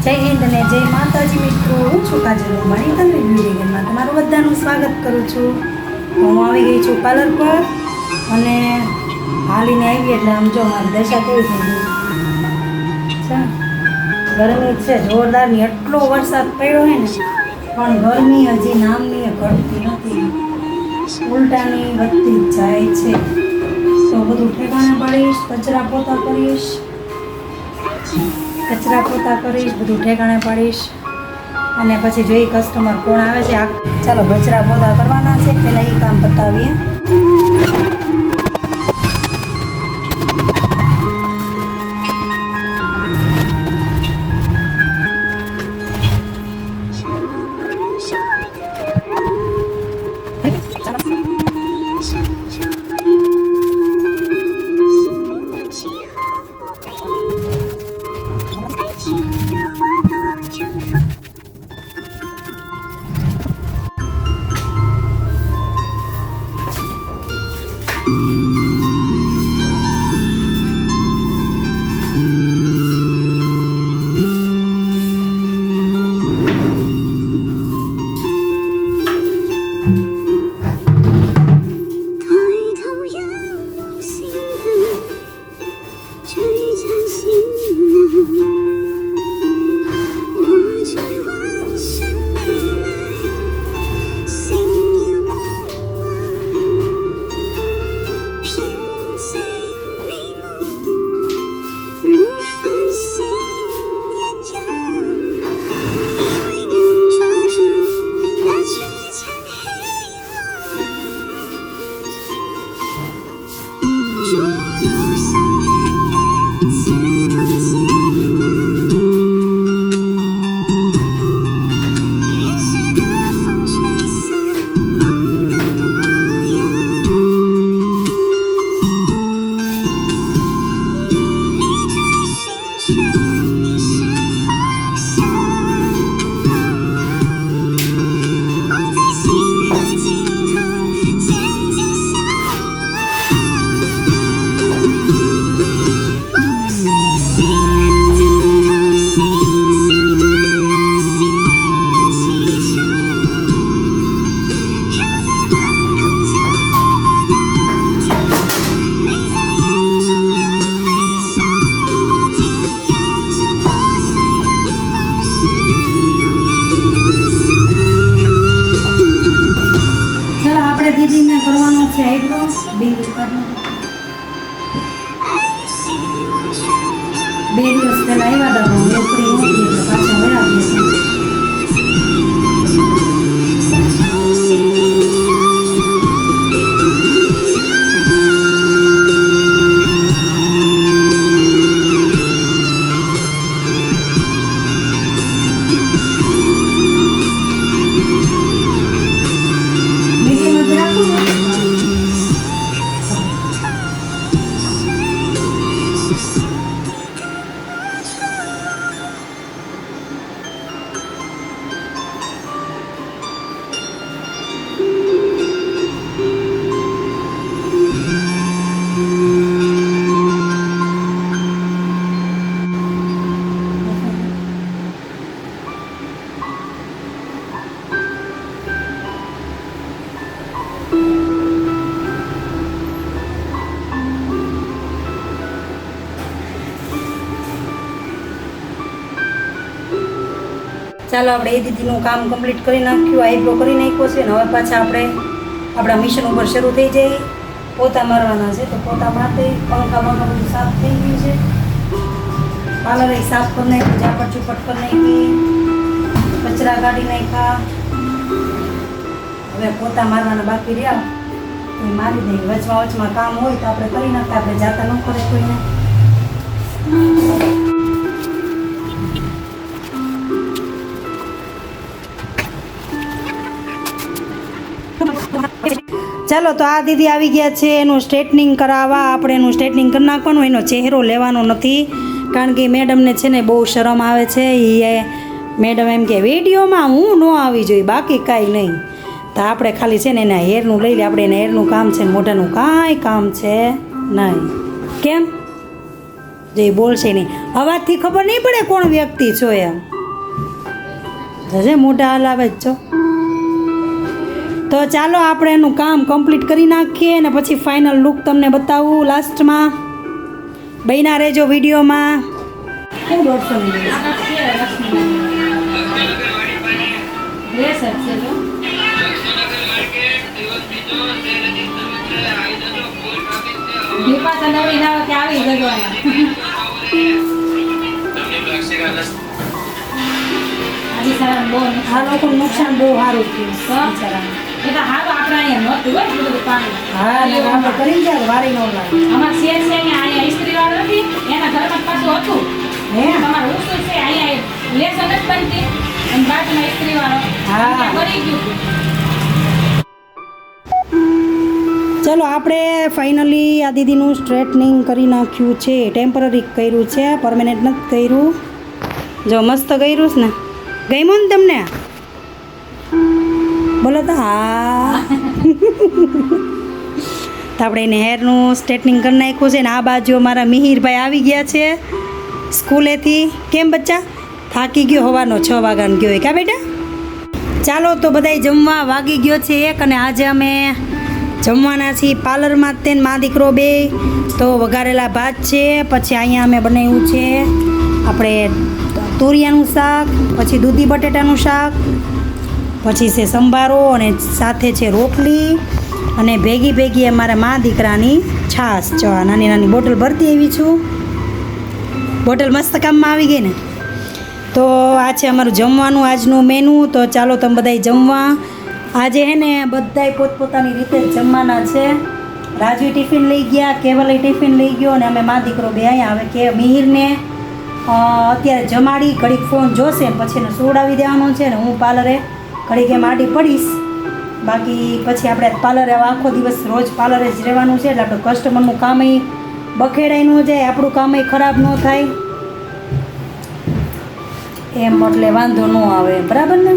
જય હિન્દ અને જય માતાજી મિત્રો, હું છું કાજલ મણી તન્વી બ્યુટીમાં તમારું બધાનું સ્વાગત કરું છું. હું આવી ગઈ છું પાર્લર પર અને હાલીને આવી એટલે આમ જો મારી દશા કેવી થઈ ગઈ છે. ગરમી છે જોરદારની, એટલો વરસાદ પડ્યો છે ને પણ ગરમી હજી નામની ઘટતી નથી, ઉલટાની વધતી જ જાય છે. તો બધું ઠેકાણે પાડીશ, કચરા પોતા કરીશ, બધું ઠેકાણે પાડીશ અને પછી જોઈ કસ્ટમર કોણ આવે છે. ચાલો કચરા પોતા કરવાના છે, પહેલાં એ કામ બતાવીએ. દીદીને કરવાનો છે આઈબ્રો, બે દિવસ પહેલા આવ્યા હતા પણ નોકરી નહોતી એટલે પાછા વયા ગયા. ચાલો આપણે એ દીદીનું કામ કમ્પ્લીટ કરી નાખ્યું, આઈબ્રો કરી નાખ્યો છે ને હવે પાછા આપણે આપણા મિશન ઉપર શરૂ થઈ જાય. પોતા મારવાના છે તો પોતા મારતે પંખા બધું સાફ થઈ ગયું છે, પાર્લર સાફ કરી નાખ્યું, ઝાપટ ચૂપટ કરી નાખી, કચરા કાઢી નાખ્યા. હવે પોતા મારવાના બાકી રહ્યા એ મારી દઈએ. વચમાં કામ હોય તો આપણે કરી નાખતા, આપણે જાતા ન કરે કોઈને. ચાલો તો આ દીદી આવી ગયા છે એનું સ્ટ્રેટનિંગ કરાવવા. આપણે એનું સ્ટ્રેટનિંગ કરી નાખવાનું, એનો ચહેરો લેવાનો નથી કારણ કે મેડમને છે ને બહુ શરમ આવે છે. એ મેડમ એમ કે વિડીયોમાં હું ન આવી જોઈએ, બાકી કાંઈ નહીં. તો આપણે ખાલી છે ને એના હેરનું લઈ લે. આપણે એના હેરનું કામ છે, મોઢાનું કાંઈ કામ છે નહીં. કેમ જે બોલશે નહીં, અવાજથી ખબર નહીં પડે કોણ વ્યક્તિ છો એમ. જજે મોઢા હલાવે જ છો. તો ચાલો આપણે એનું કામ કમ્પ્લીટ કરી નાખીએ અને પછી ફાઇનલ લુક તમને બતાવું લાસ્ટમાં. બન્યા રહેજો વિડીયોમાં. શું દોઢસો આ લોકો નુકસાન બહુ સારું થયું. હા ને આપણે કરી જાય વારી ન લાગે. હે ચલો આપણે ફાઇનલી આ દીદીનું સ્ટ્રેટનિંગ કરી નાખ્યું છે. ટેમ્પરરી કર્યું છે, પરમેનન્ટ નથી કર્યું. જો મસ્ત કર્યું છે ને. ગમ્યું ને તમને? બોલો તો હા. તો આપણે એને હેરનું સ્ટ્રેટનિંગ કરી નાખ્યું છે ને આ બાજુ અમારા મિહિરભાઈ આવી ગયા છે સ્કૂલેથી. કેમ બચ્ચા? થાકી ગયો હોવાનો 6 વાગ્યાનો ગયો હોય કા બેટા? ચાલો તો બધાય જમવા વાગી ગયો છે 1 અને આજે અમે જમવાના છીએ પાર્લરમાં જ તેને મા દીકરો બે. તો વઘારેલા ભાત છે, પછી અહીંયા અમે બનાવ્યું છે આપણે તુરિયાનું શાક, પછી દૂધી બટેટાનું શાક, પછી છે સંભારો અને સાથે છે રોટલી અને ભેગી ભેગી અમારા મા દીકરાની છાશ. ચા નાની નાની બોટલ ભરતી આવી છું. બોટલ મસ્ત કામમાં આવી ગઈ ને. તો આ છે અમારું જમવાનું આજનું મેનુ. તો ચાલો તમે બધાય જમવા. આજે હે ને બધાય પોતપોતાની રીતે જમવાના છે. રાજુ ટિફિન લઈ ગયા, કેવલે ટિફિન લઈ ગયો અને અમે મા દીકરો બે અહીંયા. હવે કે મિહિરને અત્યારે જમાડી ઘડીક ફોન જોશે ને પછી એને સુવડાવી દેવાનો છે ને હું પાર્લરે ઘડીક એમ આડી પડીશ. બાકી પછી આપણે પાર્લરે આખો દિવસ રોજ પાર્લરે જ રહેવાનું છે એટલે આપણે કસ્ટમરનું કામય બખેડાઈ ન જાય, આપણું કામય ખરાબ ન થાય એમ, એટલે વાંધો ન આવે. બરાબર ને?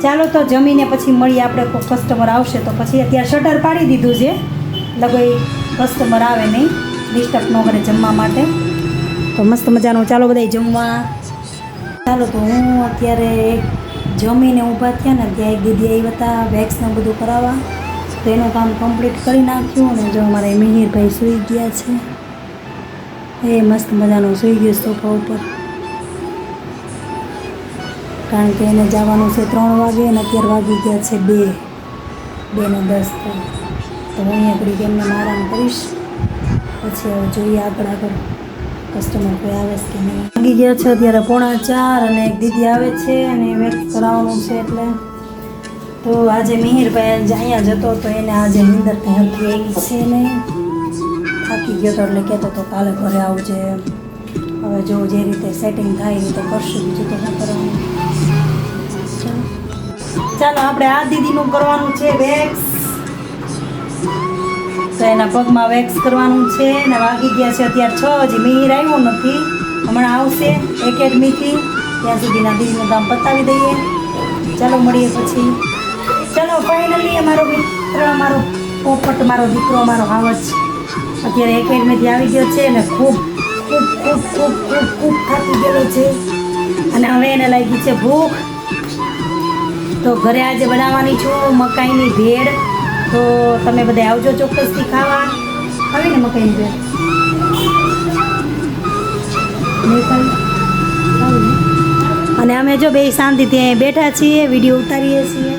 ચાલો તો જમીને પછી મળીએ આપણે. કોઈ કસ્ટમર આવશે તો પછી અત્યારે શટર પાડી દીધું છે એટલે કોઈ કસ્ટમર આવે નહીં, ડિસ્ટર્બ ન કરે જમવા માટે. તો મસ્ત મજાનું ચાલો બધાય જમવા. ચાલો તો હું અત્યારે જમીને ઊભા થયા ને ત્યાં એક દીદી આવ્યા હતા વેક્સને બધું કરાવવા. તો એનું કામ કમ્પ્લીટ કરી નાખ્યું અને જો અમારા મિહિરભાઈ સૂઈ ગયા છે. એ મસ્ત મજાનું સૂઈ ગયો સોફા ઉપર, કારણ કે એને જવાનું છે 3 વાગે અને અત્યારે વાગી ગયા છે 2 ને 10. તો હું અહીંયા ઘડીક એમને આરામ કરીશ, પછી હવે જોઈએ આગળ કસ્ટમર કોઈ આવે છે કે નહીં. વાગી ગયા છે અત્યારે 3:45 અને એક દીદી આવે છે અને વેક્સ કરાવવાનું છે એટલે. તો આજે મિહિરભાઈ અહીંયા જતો તો એને આજે નીંદર ત્યાં હરખી આવી છે નહીં, થાકી ગયો તો એટલે કહેતો તો કાલે ઘરે આવજે. હવે જો જે રીતે સેટિંગ થાય એ રીતે કરશું, બીજું તો શું કરવાનું. ચાલો આપણે આ દીદીનું કરવાનું છે વેક્સ. તો એના પગમાં વેક્સ કરવાનું છે ને વાગી ગયા છે અત્યારે 6. હજી મિહિર આવ્યો નથી, હમણાં આવશે એકેડમીથી. ત્યાં સુધીના દીદીનું કામ પતાવી દઈએ. ચાલો મળીએ પછી. ચાલો ફાઇનલી અમારો મિત્ર, મારો પોપટ, મારો દીકરો, મારો હાવજ અત્યારે એકેડમીથી આવી ગયો છે ને ખૂબ ખૂબ ખૂબ ખૂબ ખૂબ ખૂબ થાકી ગયેલો છે અને હવે એને લાગી છે ભૂખ. તો ઘરે આજે બનાવવાની છું મકાઈની ભેળ. તો તમે બધા આવજો ચોક્કસથી ખાવા. આવીને મકાઈની ભેળ અને અમે જો બે શાંતિથી અહીં બેઠા છીએ, વિડીયો ઉતારીએ છીએ.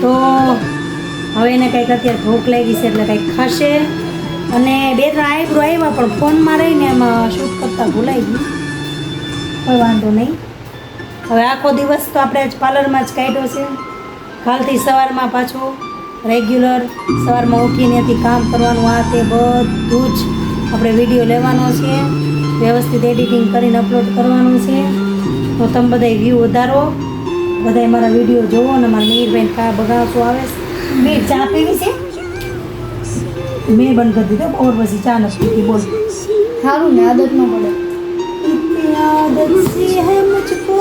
તો હવે એને કંઈક અત્યારે ભૂખ લાગી છે એટલે કંઈક ખાશે. અને 2-3 આઈબ્રો આવ્યા પણ ફોનમાં રહીને એમાં શૂટ કરતાં ભૂલાઈ ગયું. કોઈ વાંધો નહીં. હવે આખો દિવસ તો આપણે આજ પાર્લરમાં જ કાઢ્યો છે. કાલથી સવારમાં પાછું રેગ્યુલર સવારમાં ઉઠીને ત્યાંથી કામ કરવાનું, આ તે બધું જ આપણે વિડીયો લેવાનો છે, વ્યવસ્થિત એડિટિંગ કરીને અપલોડ કરવાનું છે. તો તમે બધાય વ્યૂ વધારો, બધાય મારા વિડીયો જોવો અને મારા મિહિરભાઈને કા બગાડતું આવે છે. મેં ચા પીવી છે, મેં બંધ કરી દીધો ઓર પછી ચા નથી પીતી. બોલ સારું ને, આદત ન પડે. આદત સી હે મુझको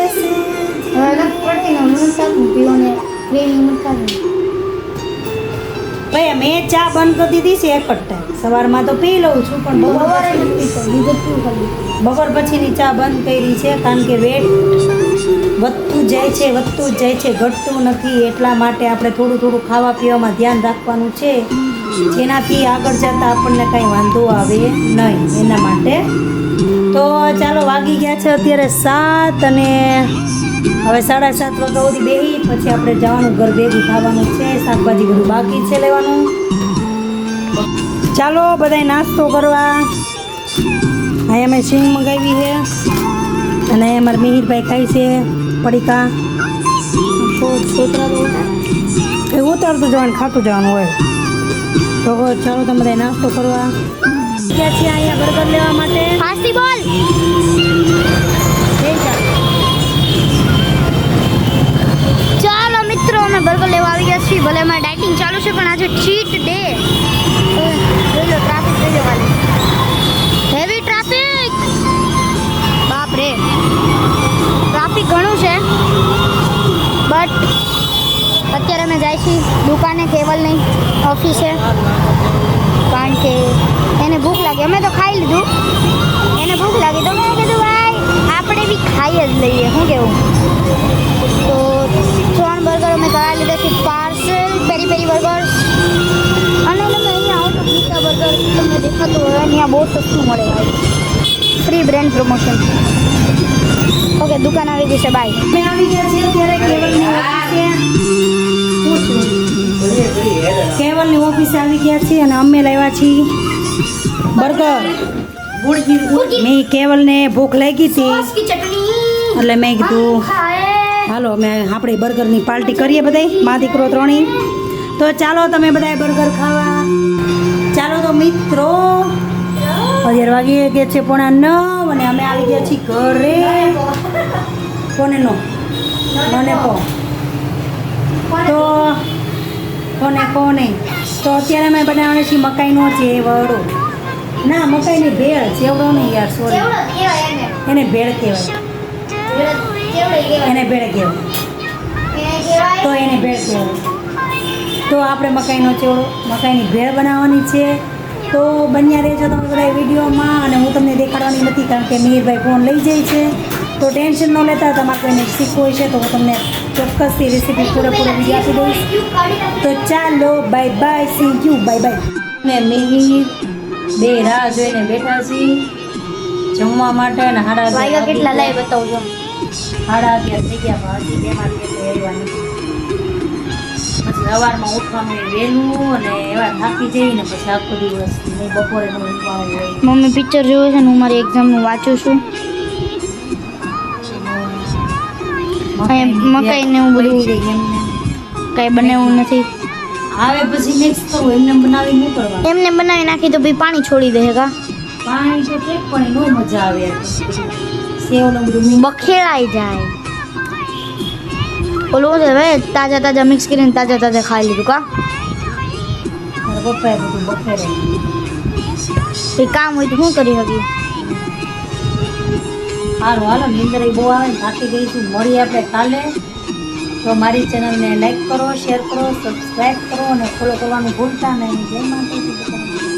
ऐसे હવે નથી પડતી ને, હું સારું પીવાને ક્રીમ નથી. ભાઈ મેં ચા બંધ કરી દીધી છે એક જ ટાઈમ. સવારમાં તો પી લઉં છું પણ બપોરે નથી પીતો. વિગત પૂરું કરી બપોર પછીની ચા બંધ કરી છે કારણ કે વેટ વધતું જ જાય છે ઘટતું નથી. એટલા માટે આપણે થોડું થોડું ખાવા પીવામાં ધ્યાન રાખવાનું છે, જેનાથી આગળ જતાં આપણને કાંઈ વાંધો આવે નહીં. એના માટે તો ચાલો, વાગી ગયા છે અત્યારે 7 અને હવે 7:30 વાગ્યા સુધી બેસી પછી આપણે જવાનું ઘર ભેગું ખાવાનું છે. શાકભાજી બધું બાકી છે લેવાનું. ચાલો બધાય નાસ્તો કરવા. અહીંયા અમે સિંગ મંગાવી છે અને અમારા મિહિરભાઈ ખાય છે પડીકા. એ ઉતારતું જવાનું ખાતું જવાનું હોય. તો ચાલો તમે બધા નાસ્તો કરવા ગયા છીએ અહીંયા બર્ગર લેવા માટે. ફાસ્ટી બોલ ચાલો મિત્રો, અમે બર્ગર લેવા આવી ગયા છીએ. ભલે અમારે ડાયટિંગ ચાલુ છે પણ આજે ચીટ ડે. જોઈ લો ટ્રાફિક, જોઈ લો ખાલી હેવી ટ્રાફિક. બાપ રે, ટ્રાફિક ઘણું છે. બટ અત્યારે અમે જાય છીએ દુકાને, કેવલની ઓફિસે, કારણ કે એને ભૂખ લાગી. અમે તો ખાઈ લીધું, એને ભૂખ લાગી તો મેં કીધું ભાઈ આપણે બી ખાઈ જ લઈએ. શું કેવું? તો 3 બર્ગર અમે કરાવી લીધા છે પાર્સલ, પેરી પેરી બર્ગર. અને તમે અહીંયા આવો તો પીઝા બર્ગર તમને દેખાતું હોય અહીંયા બહુ સસ્તું મળે ભાઈ. Free brand promotion. ઓકે, દુકાન આવી ગઈ છે. બાય. અમે આવી ગયા છીએ અત્યારે કેવલની ઓફિસે આવી ગયા છીએ અને અમે લાવ્યા છીએ બર્ગર. મેં કેવલને ભૂખ લાગી હતી એટલે મેં કીધું હાલો આપણે બર્ગરની પાર્ટી કરીએ બધાય, મા દીકરો ત્રણેય. તો ચાલો તમે બધાય બર્ગર ખાવા. ચાલો તો મિત્રો, 11 વાગી ગયા છે, 8:45 અને અમે આવી ગયા છીએ ઘરે. કોને નો મને કહો તો કોને તો અત્યારે અમે બનાવવાની છીએ મકાઈનો ચેવડો. ના, મકાઈની ભેળ, ચેવડો નહીં યાર, સોરી, એને ભેળ કહેવાય. એને ભેળ કહેવાય તો એને ભેળ કહેવાય. તો આપણે મકાઈનો ચેવડો, મકાઈની ભેળ બનાવવાની છે. તો બન્યા રહેજો તમે બધા વિડીયોમાં. અને હું તમને દેખાડવાની નથી કારણ કે મિહિરભાઈ ફોન લઈ જાય છે. તો ટેન્શન ન લેતા, તમારે કોઈને શીખવું હોય છે તો હું તમને ચોક્કસથી રેસીપી પૂરેપૂરો વિડીયો આપી દઈશ. તો ચાલો, bye bye, C you, bye bye. ને મિહિર બે રાહ જોઈને બેઠા છીએ જમવા માટે. અને વાગ્યા કેટલા લાઈ બતાવજો. 11:30 થઈ ગયા, હજી બેમાં આવ્યા નથી. પછી સવારમાં ઉઠવાનું વહેલું અને એવા થાકી જઈને પછી આખો દિવસ નહીં બપોરે ન ઊંઘવાનું હોય. મમ્મી પિક્ચર જોવે છે ને હું મારી એક્ઝામનું વાંચું છું. મકાઈ ને એવું બધું કાંઈ બનાવવું નથી. આવે પછી મિક્સ કરવું, એમને બનાવી નહીં કરવાનું. એમને બનાવી નાખી તો ભાઈ પાણી છોડી દે કા. પાણી તો કેક પણ નો મજા આવે. સેવનું બધું બખેડાઈ જાય. ઓલું છે હવે તાજા મિક્સ કરીને તાજા ખાઈ લીધું કા. મારા પપ્પાએ બધું બખેડાઈ. કંઈ કામ હોય તો શું કરી શકીએ. સારું હાલો, નીંદર બહુ આવે ને થાકી ગઈ છું. મળીએ આપણે કાલે. તો મારી ચેનલને લાઈક કરો, શેર કરો, સબસ્ક્રાઈબ કરો અને ફોલો કરવાનું ભૂલતા નહીં. જય માતાજી.